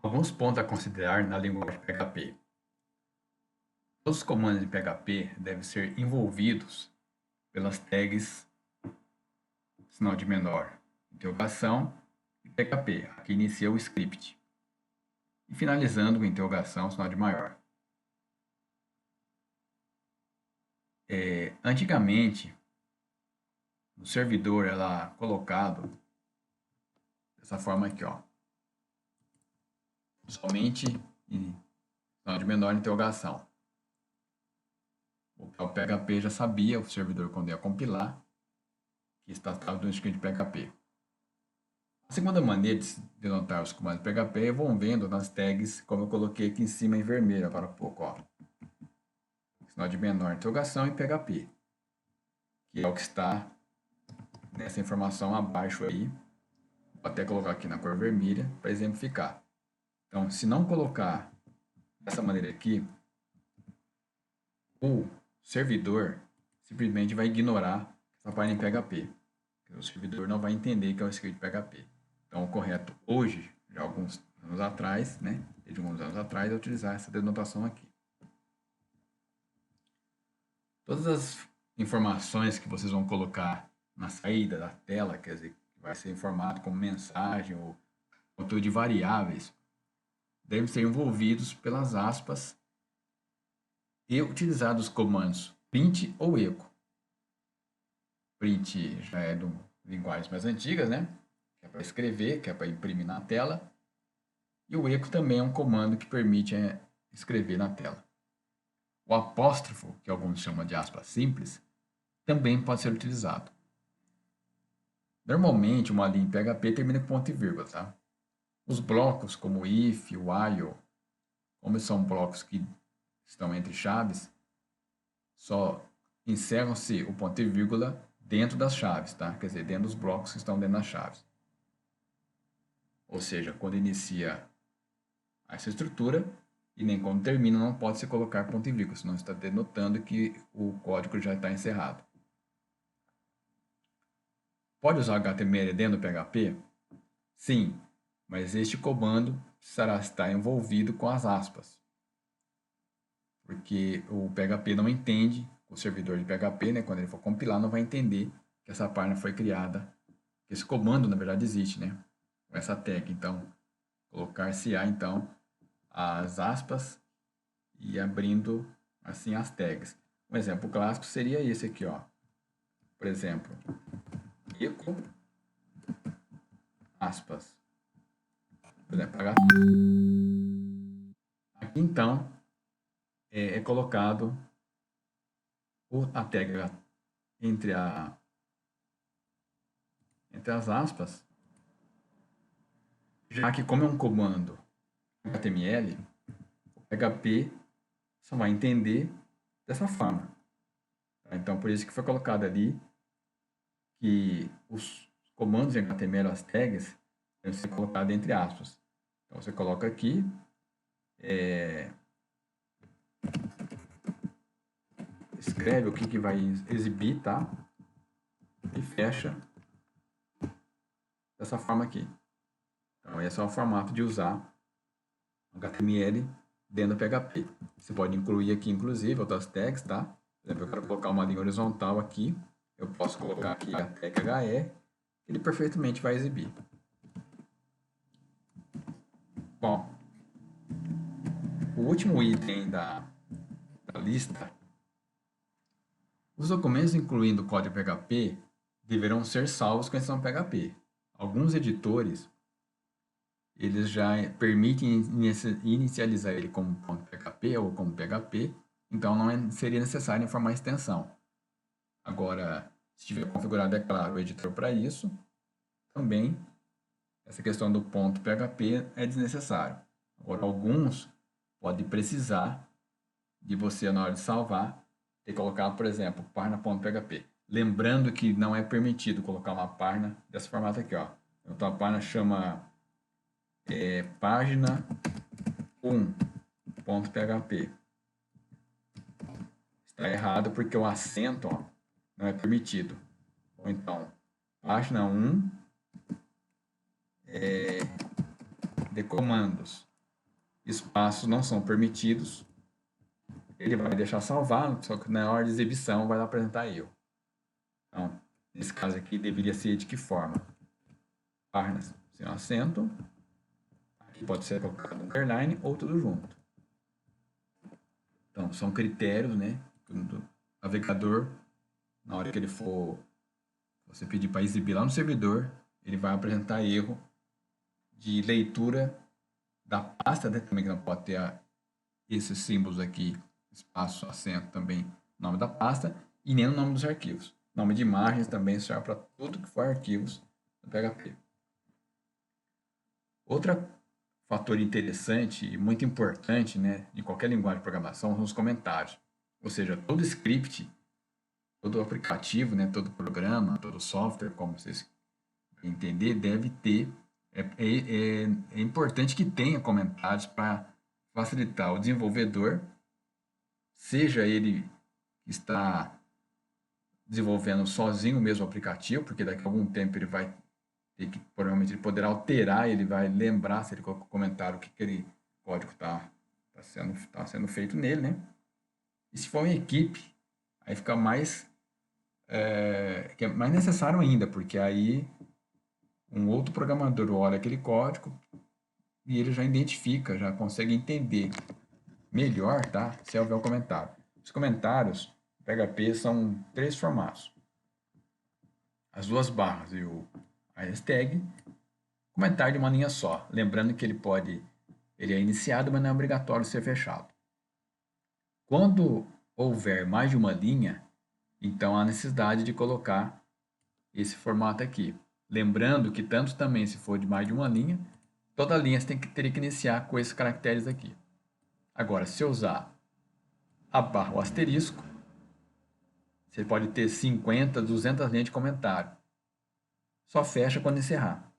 Alguns pontos a considerar na linguagem PHP. Todos os comandos de PHP devem ser envolvidos pelas tags sinal de menor, interrogação e PHP, aqui inicia o script, e finalizando com interrogação, sinal de maior. Antigamente, o servidor era colocado dessa forma aqui, ó, somente em sinal de menor interrogação. O PHP já sabia, o servidor, quando ia compilar, que estava no script PHP. A segunda maneira de denotar os comandos PHP é vendo nas tags, como eu coloquei aqui em cima em vermelho agora há pouco, ó. Sinal de menor interrogação e PHP, que é o que está nessa informação abaixo aí. Vou até colocar aqui na cor vermelha para exemplificar. Então, se não colocar dessa maneira aqui, o servidor simplesmente vai ignorar essa página em PHP. O servidor não vai entender que é o script PHP. Então, o correto hoje, já alguns anos atrás, né, desde alguns anos atrás, é utilizar essa denotação aqui. Todas as informações que vocês vão colocar na saída da tela, quer dizer, que vai ser informado como mensagem ou conteúdo de variáveis, devem ser envolvidos pelas aspas e utilizados os comandos print ou echo. Print já é de linguagens mais antigas, né? Que é para escrever, que é para imprimir na tela. E o echo também é um comando que permite escrever na tela. O apóstrofo, que alguns chamam de aspas simples, também pode ser utilizado. Normalmente, uma linha em PHP termina com ponto e vírgula, tá? Os blocos, como if, while, como são blocos que estão entre chaves, só encerram-se o ponto e vírgula dentro das chaves, tá? Quer dizer, dentro dos blocos que estão dentro das chaves. Ou seja, quando inicia essa estrutura e nem quando termina, não pode se colocar ponto e vírgula, senão está denotando que o código já está encerrado. Pode usar HTML dentro do PHP? Sim, mas este comando precisará estar envolvido com as aspas. Porque o PHP não entende, o servidor de PHP, né, quando ele for compilar, não vai entender que essa página foi criada, que esse comando, na verdade, existe, né? Com essa tag. Então, colocar-se-á, então, as aspas e abrindo, assim, as tags. Um exemplo clássico seria esse aqui, ó. Por exemplo, echo, aspas. Por exemplo, aqui, então, é colocado a tag entre as aspas, já que como é um comando HTML, o PHP só vai entender dessa forma. Então, por isso que foi colocado ali que os comandos em HTML, as tags, devem ser colocados entre aspas. Então, você coloca aqui, escreve o que vai exibir, tá? E fecha dessa forma aqui. Então, esse é o formato de usar HTML dentro do PHP. Você pode incluir aqui, inclusive, outras tags, tá? Por exemplo, eu quero colocar uma linha horizontal aqui. Eu posso colocar aqui a tag HE, ele perfeitamente vai exibir. Bom, o último item da lista. Os documentos incluindo o código PHP deverão ser salvos com a extensão PHP. Alguns editores eles já permitem inicializar ele como .php ou como PHP, então não seria necessário informar a extensão. Agora, se tiver configurado, é claro, o editor para isso, também essa questão do .php é desnecessário. Agora, alguns podem precisar de você, na hora de salvar, ter colocado, por exemplo, página.php. Lembrando que não é permitido colocar uma página desse formato aqui, ó. Então, a página chama página 1.php. Está errado porque o acento, ó, não é permitido. Ou então, página 1 de comandos. espaços não são permitidos, ele vai deixar salvar, só que na hora de exibição vai apresentar erro. Então, nesse caso aqui, deveria ser de que forma? Páginas sem acento, aqui pode ser colocado underline ou tudo junto. Então, são critérios, né, do navegador, na hora que ele for, você pedir para exibir lá no servidor, ele vai apresentar erro de leitura da pasta, né, também que não pode ter esses símbolos aqui, espaço, acento também, nome da pasta, e nem o nome dos arquivos. Nome de imagens também serve para tudo que for arquivos do PHP. Outro fator interessante e muito importante, né, de qualquer linguagem de programação são os comentários. Ou seja, todo script, todo aplicativo, né, todo programa, todo software, como vocês entender, deve ter. É importante que tenha comentários para facilitar o desenvolvedor, seja ele que está desenvolvendo sozinho mesmo o aplicativo, porque daqui a algum tempo ele vai ter que, provavelmente ele poderá alterar, ele vai lembrar, se ele colocar comentário, o que aquele código está sendo feito nele, né? E se for uma equipe, aí fica que é mais necessário ainda, porque aí um outro programador olha aquele código e ele já identifica, já consegue entender melhor, tá? Se houver um comentário. Os comentários PHP são 3 formatos: as 2 barras e a hashtag. Comentário de uma linha só, lembrando que ele é iniciado, mas não é obrigatório ser fechado. Quando houver mais de uma linha, então há necessidade de colocar esse formato aqui. Lembrando que tanto também se for de mais de uma linha, toda linha você teria que iniciar com esses caracteres aqui. Agora, se eu usar a barra ou asterisco, você pode ter 50, 200 linhas de comentário. Só fecha quando encerrar.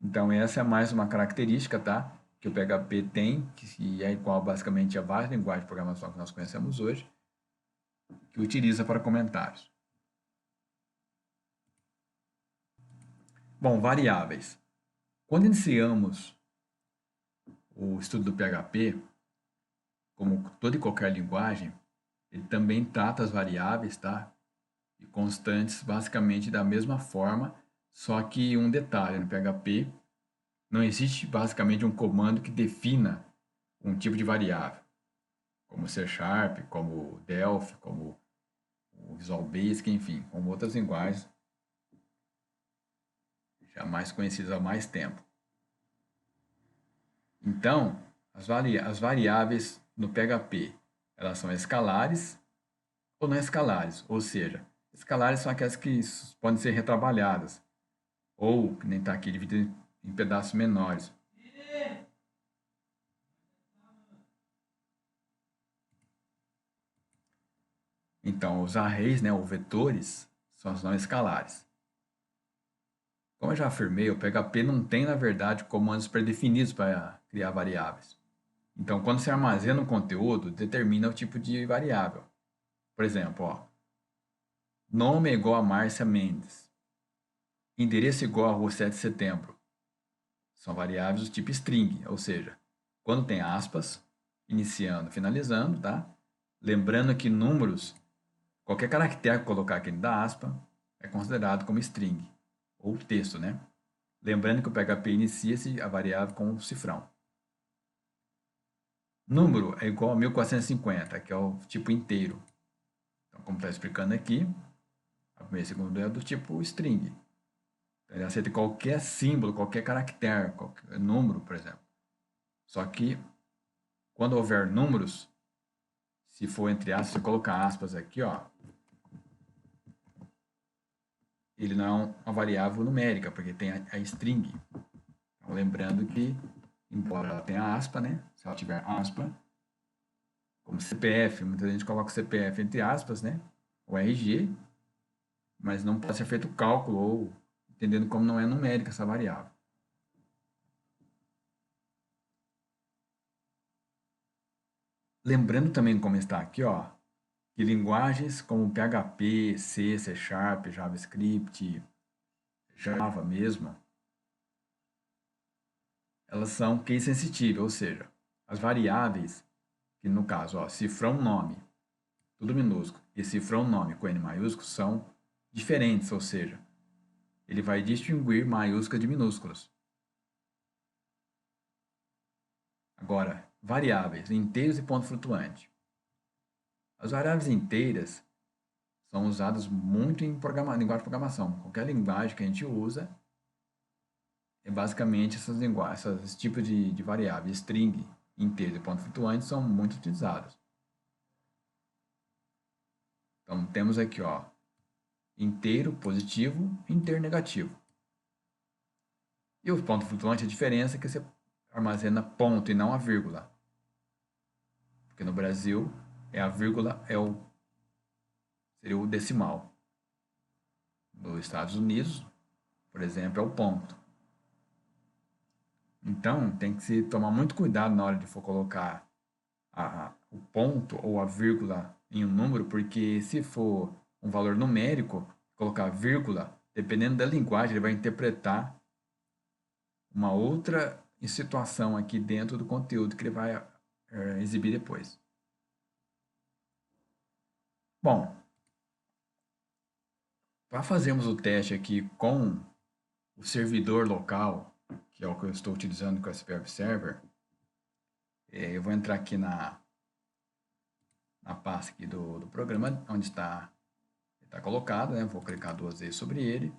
Então, essa é mais uma característica, tá? Que o PHP tem, que é igual basicamente a várias linguagens de programação que nós conhecemos hoje, que utiliza para comentários. Bom, variáveis. Quando iniciamos o estudo do PHP, como toda e qualquer linguagem, ele também trata as variáveis, tá? E constantes basicamente da mesma forma, só que um detalhe, no PHP não existe basicamente um comando que defina um tipo de variável, como C Sharp, como Delphi, como o Visual Basic, enfim, como outras linguagens já mais conhecidas há mais tempo. Então, as variáveis no PHP, elas são escalares ou não escalares, ou seja, escalares são aquelas que podem ser retrabalhadas, ou, que nem está aqui, divididas em pedaços menores. Então, os arrays, né, ou vetores, são as não escalares. Como eu já afirmei, o PHP não tem, na verdade, comandos predefinidos para criar variáveis. Então, quando você armazena um conteúdo, determina o tipo de variável. Por exemplo, ó, nome é igual a Márcia Mendes. Endereço igual a Rua 7 de Setembro. São variáveis do tipo string, ou seja, quando tem aspas, iniciando, finalizando, tá? Lembrando que números, qualquer caractere que colocar aqui dentro da aspa, é considerado como string, ou texto, né? Lembrando que o PHP inicia a variável com um cifrão. Número é igual a 1450, que é o tipo inteiro. Então, como está explicando aqui, a primeira e segunda é do tipo string. Então, ele aceita qualquer símbolo, qualquer caractere, qualquer número, por exemplo. Só que, quando houver números, se for entre aspas, se eu colocar aspas aqui, ó, ele não é uma variável numérica, porque tem a string. Então, lembrando que, embora ela tenha aspa, né? Se ela tiver aspa, como CPF, muita gente coloca o CPF entre aspas, né? O RG, mas não pode ser feito cálculo ou entendendo como não é numérica essa variável. Lembrando também como está aqui, ó, que linguagens como PHP, C, C Sharp, JavaScript, Java mesmo, elas são case sensitive, ou seja, as variáveis, que no caso, ó, cifrão nome, tudo minúsculo, e cifrão nome com N maiúsculo são diferentes, ou seja, ele vai distinguir maiúsculas de minúsculas. Agora, variáveis, inteiros e ponto flutuante. As variáveis inteiras são usadas muito em linguagem de programação. Qualquer linguagem que a gente usa é basicamente essas linguagens, esse tipo de variável, string, inteiro e ponto flutuante são muito utilizados. Então temos aqui, ó, inteiro positivo, inteiro negativo. E o ponto flutuante, a diferença é que você armazena ponto e não a vírgula. Porque no Brasil a vírgula seria o decimal. Nos Estados Unidos, por exemplo, é o ponto. Então, tem que se tomar muito cuidado na hora de for colocar o ponto ou a vírgula em um número, porque se for um valor numérico, colocar vírgula, dependendo da linguagem, ele vai interpretar uma outra situação aqui dentro do conteúdo que ele vai exibir depois. Bom, para fazermos o teste aqui com o servidor local, que é o que eu estou utilizando com o SPF Server, eu vou entrar aqui na pasta aqui do programa, onde está colocado, né? Vou clicar 2 vezes sobre ele.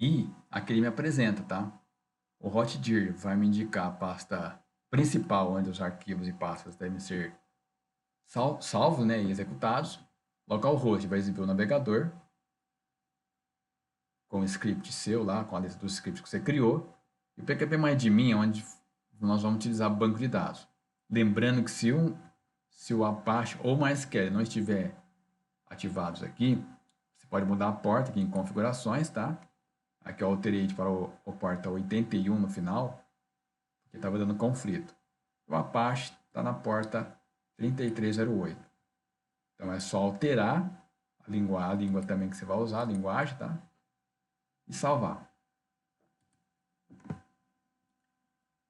E aqui ele me apresenta, tá? O hotdir vai me indicar a pasta principal, onde os arquivos e pastas devem ser salvos, né, e executados. Localhost vai exibir o navegador com o script seu lá, com a lista dos scripts que você criou. E o PKPMyAdmin é onde nós vamos utilizar banco de dados. Lembrando que se o Apache ou MySQL não estiver ativados aqui, você pode mudar a porta aqui em configurações, tá? Aqui eu alterei para o porta 81 no final, porque estava dando conflito. O Apache está na porta 3308. Então é só alterar a língua também que você vai usar, a linguagem, tá? E salvar.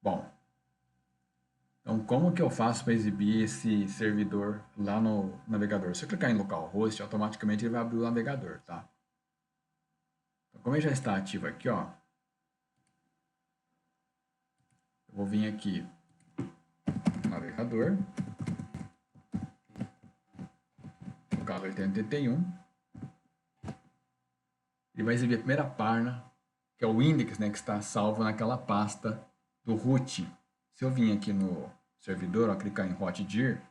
Bom, então como que eu faço para exibir esse servidor lá no navegador? Se eu clicar em localhost, automaticamente ele vai abrir o navegador, tá? Então, como ele já está ativo aqui, ó, eu vou vir aqui no navegador, no caso 81, ele vai exibir a primeira página, que é o index, né, que está salvo naquela pasta do root. Se eu vir aqui no servidor, ó, clicar em hotdir,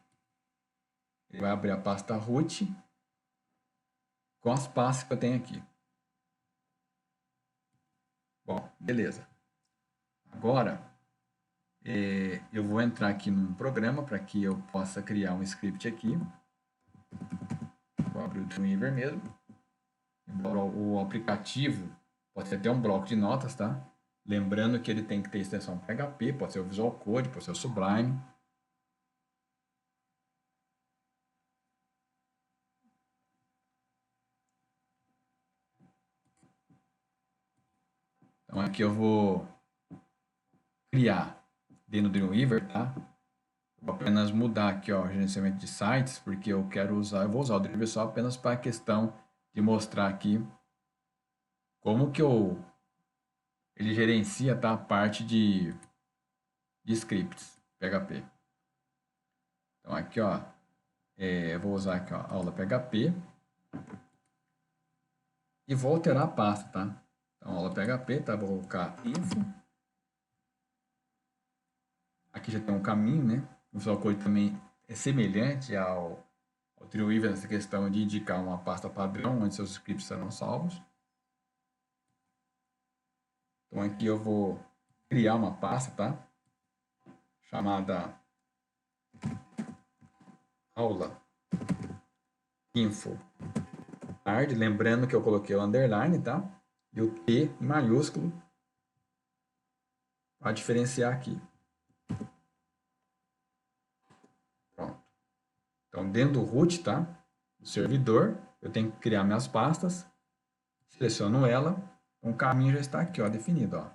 ele vai abrir a pasta root com as pastas que eu tenho aqui. Bom, beleza. Agora, eu vou entrar aqui num programa para que eu possa criar um script aqui. Vou abrir o Dreamweaver mesmo. O aplicativo pode ser até um bloco de notas, tá? Lembrando que ele tem que ter extensão PHP, pode ser o Visual Code, pode ser o Sublime. Então aqui eu vou criar dentro do Dreamweaver, tá? Vou apenas mudar aqui, ó, gerenciamento de sites, porque eu vou usar o Dreamweaver só apenas para a questão de mostrar aqui como que ele gerencia, tá, a parte de scripts PHP. Então aqui, ó, eu vou usar aqui, ó, aula PHP e vou alterar a pasta, tá? Então aula PHP, tá? Vou colocar info. Aqui já tem um caminho, né? O Visual Code também é semelhante ao Dreamweaver nessa questão de indicar uma pasta padrão onde seus scripts serão salvos. Então aqui eu vou criar uma pasta, tá? Chamada aula info hard, lembrando que eu coloquei o underline, tá? E o P em maiúsculo para diferenciar aqui. Pronto. Então dentro do root, tá? Do servidor, eu tenho que criar minhas pastas, seleciono ela, o caminho já está aqui, ó, definido, ó.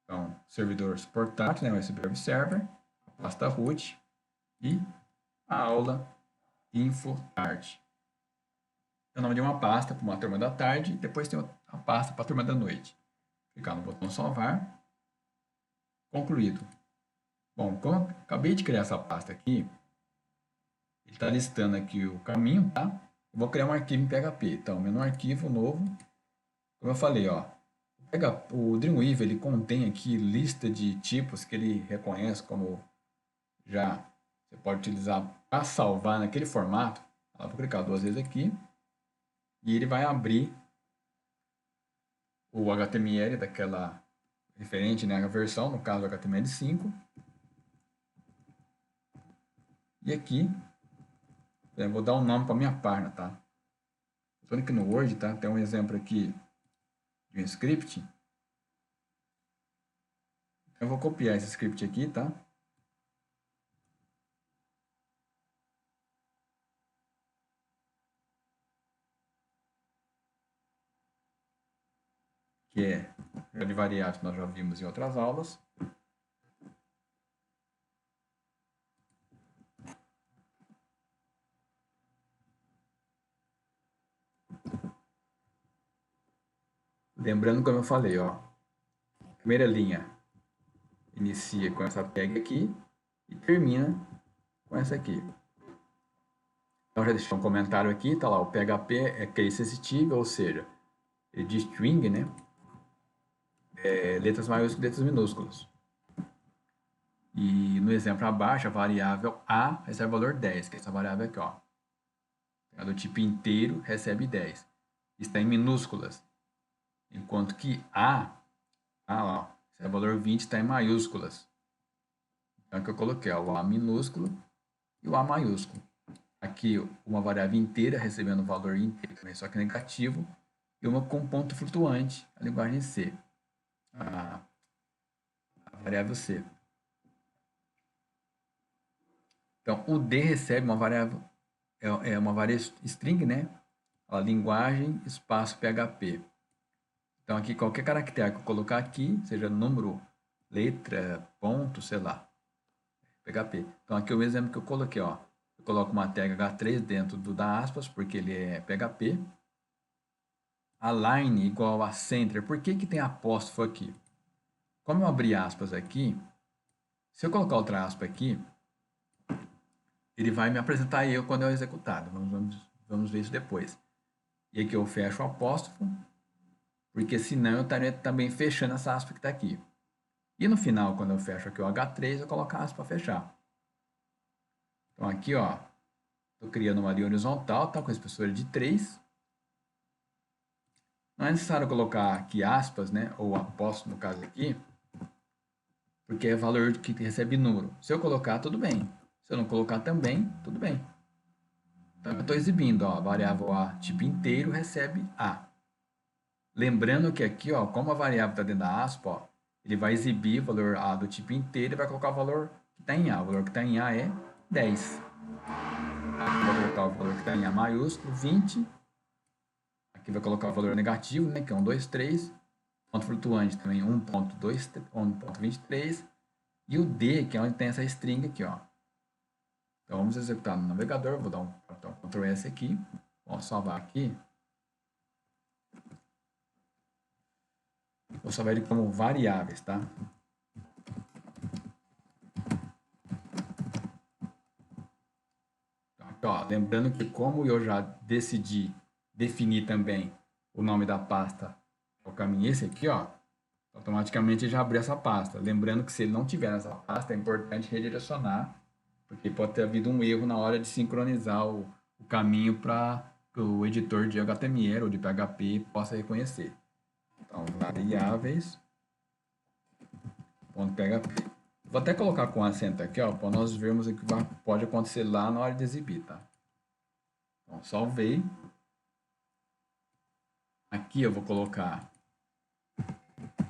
Então, servidor portátil, né, USB Web Server, pasta root e a aula info tarde. É o nome de uma pasta para uma turma da tarde e depois tem a pasta para a turma da noite. Clicar no botão salvar. Concluído. Bom, como eu acabei de criar essa pasta aqui, ele está listando aqui o caminho, tá? Eu vou criar um arquivo em PHP. Então, menu arquivo novo. Como eu falei, ó, o Dreamweaver ele contém aqui lista de tipos que ele reconhece como já você pode utilizar para salvar naquele formato. Eu vou clicar duas vezes aqui e ele vai abrir o HTML daquela referente, né, a versão, no caso HTML5. E aqui eu vou dar um nome para minha página, tá? Estou aqui no Word, tá? Tem um exemplo aqui de um script. Eu vou copiar esse script aqui, tá? Que é de variáveis que nós já vimos em outras aulas. Lembrando como eu falei, ó, a primeira linha inicia com essa tag aqui e termina com essa aqui. Então já deixei um comentário aqui, tá lá, o PHP é case sensitive, ou seja, ele diz string, né? Letras maiúsculas e letras minúsculas. E no exemplo abaixo, a variável A recebe o valor 10, que é essa variável aqui, ó. É do tipo inteiro, recebe 10. Está em minúsculas. Enquanto que ó, recebe o valor 20, está em maiúsculas. Então, aqui eu coloquei ó, o A minúsculo e o A maiúsculo. Aqui, uma variável inteira recebendo o valor inteiro, também, só que negativo. E uma com ponto flutuante, a linguagem C. A variável C. Então, o D recebe uma variável, uma variável string, né? A linguagem, espaço PHP. Então, aqui, qualquer caractere que eu colocar aqui, seja número, letra, ponto, sei lá, PHP. Então, aqui é o exemplo que eu coloquei, ó. Eu coloco uma tag H3 dentro do da aspas, porque ele é PHP. Align igual a center. Por que que tem apóstrofo aqui? Como eu abri aspas aqui, se eu colocar outra aspa aqui, ele vai me apresentar eu quando é executado. Vamos ver isso depois. E aqui eu fecho o apóstrofo, porque senão eu estaria também fechando essa aspa que está aqui. E no final, quando eu fecho aqui o H3, eu coloco a aspa para fechar. Então aqui, ó, estou criando uma linha horizontal, tá, com a espessura de 3. Não é necessário colocar aqui aspas, né, ou apóstrofo no caso aqui, porque é valor que recebe número. Se eu colocar, tudo bem. Se eu não colocar também, tudo bem. Então, eu estou exibindo, ó, a variável A tipo inteiro recebe A. Lembrando que aqui, ó, como a variável está dentro da aspa, ó, ele vai exibir o valor A do tipo inteiro e vai colocar o valor que está em A. O valor que está em A é 10. Aqui vai colocar o valor que está em A maiúsculo, 20. Aqui vai colocar o valor negativo, né, que é 1, 2, 3. Ponto flutuante também 1.23. E o D, que é onde tem essa string aqui, ó. Então vamos executar no navegador, vou dar um Ctrl S aqui, vou salvar aqui. Vou salvar ele como variáveis, tá? Então, aqui, ó, lembrando que como eu já decidi definir também o nome da pasta, o caminho esse aqui, ó, automaticamente ele já abriu essa pasta. Lembrando que se ele não tiver nessa pasta, é importante redirecionar, porque pode ter havido um erro na hora de sincronizar o caminho para que o editor de HTML ou de PHP possa reconhecer. Então, variáveis, .php. Vou até colocar com acento aqui, ó, para nós vermos o que pode acontecer lá na hora de exibir, tá? Então, salvei. Aqui eu vou colocar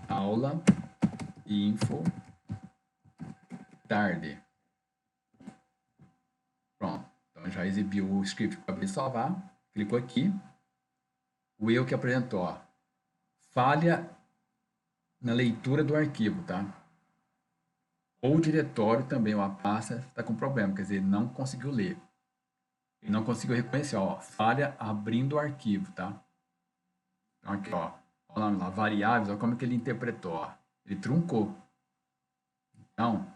aula info tarde. Pronto. Então já exibiu o script que eu acabei de salvar. Clicou aqui. O erro que apresentou, ó, falha na leitura do arquivo, tá? Ou o diretório também, ou a pasta, está com problema, quer dizer, ele não conseguiu ler. Ele não conseguiu reconhecer, ó, falha abrindo o arquivo, tá? Então aqui, ó, olha lá, variáveis, ó, como é que ele interpretou, ó. Ele truncou. Então,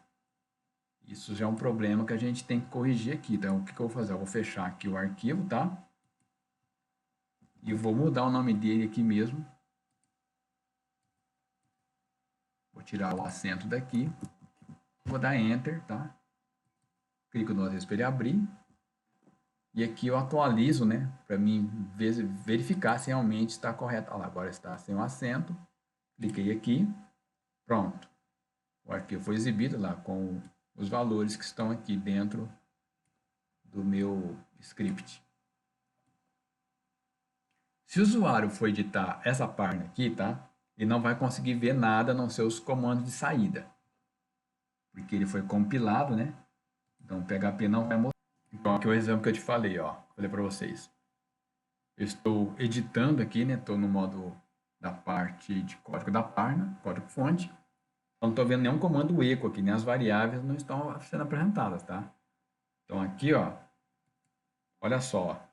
isso já é um problema que a gente tem que corrigir aqui. Então, o que eu vou fazer? Eu vou fechar aqui o arquivo, tá? E vou mudar o nome dele aqui mesmo. Vou tirar o acento daqui. Vou dar Enter, tá? Clico duas vezes para ele abrir. E aqui eu atualizo, né? Para mim verificar se realmente está correto. Olha lá, agora está sem o acento. Cliquei aqui. Pronto. O arquivo foi exibido lá com os valores que estão aqui dentro do meu script. Se o usuário for editar essa página aqui, tá? Ele não vai conseguir ver nada a não ser os comandos de saída. Porque ele foi compilado, né? Então o PHP não vai mostrar. Então aqui é o exemplo que eu te falei, ó. Falei para vocês. Eu estou editando aqui, né? Estou no modo da parte de código da página, código fonte. Então não estou vendo nenhum comando eco aqui, nem as variáveis não estão sendo apresentadas, tá? Então aqui, ó. Olha só.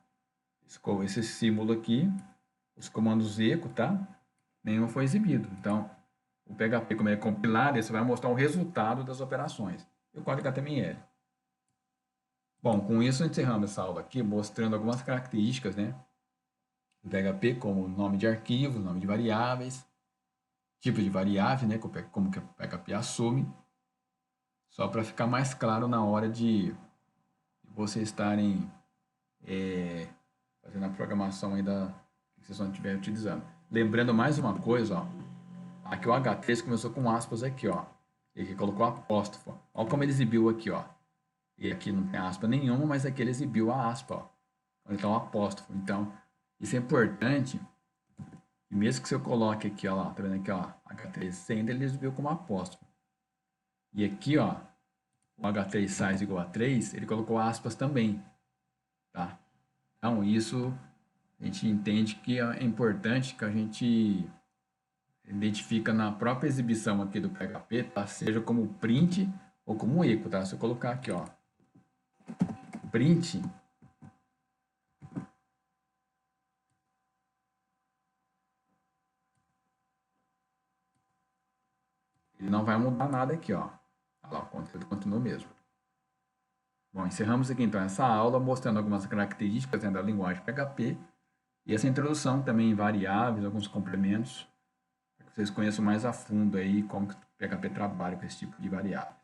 Esse símbolo aqui, os comandos eco, tá? Nenhum foi exibido. Então, o PHP, como é compilado, você vai mostrar o resultado das operações. E o código HTML. Bom, com isso encerramos essa aula aqui, mostrando algumas características, né, do PHP, como nome de arquivos, nome de variáveis, tipo de variável, né, como que o PHP assume, só para ficar mais claro na hora de vocês estarem fazendo a programação aí que vocês vão estiver utilizando. Lembrando mais uma coisa, ó, aqui o H3 começou com aspas aqui, ó, ele colocou apóstrofo, olha como ele exibiu aqui, ó. E aqui não tem aspa nenhuma, mas aqui ele exibiu a aspa, ó. Então, apóstrofo. Então, isso é importante. E mesmo que você coloque aqui, ó lá, tá vendo aqui, ó, H3 send, ele exibiu como apóstrofo. E aqui, ó, o H3 size igual a 3, ele colocou aspas também, tá? Então, isso a gente entende que é importante que a gente identifica na própria exibição aqui do PHP, tá? Seja como print ou como eco, tá? Se eu colocar aqui, ó, print, ele não vai mudar nada aqui, ó. Olha lá, o conteúdo continua o mesmo. Bom, encerramos aqui então essa aula mostrando algumas características, né, da linguagem PHP e essa introdução também em variáveis, alguns complementos, para que vocês conheçam mais a fundo aí como que o PHP trabalha com esse tipo de variáveis.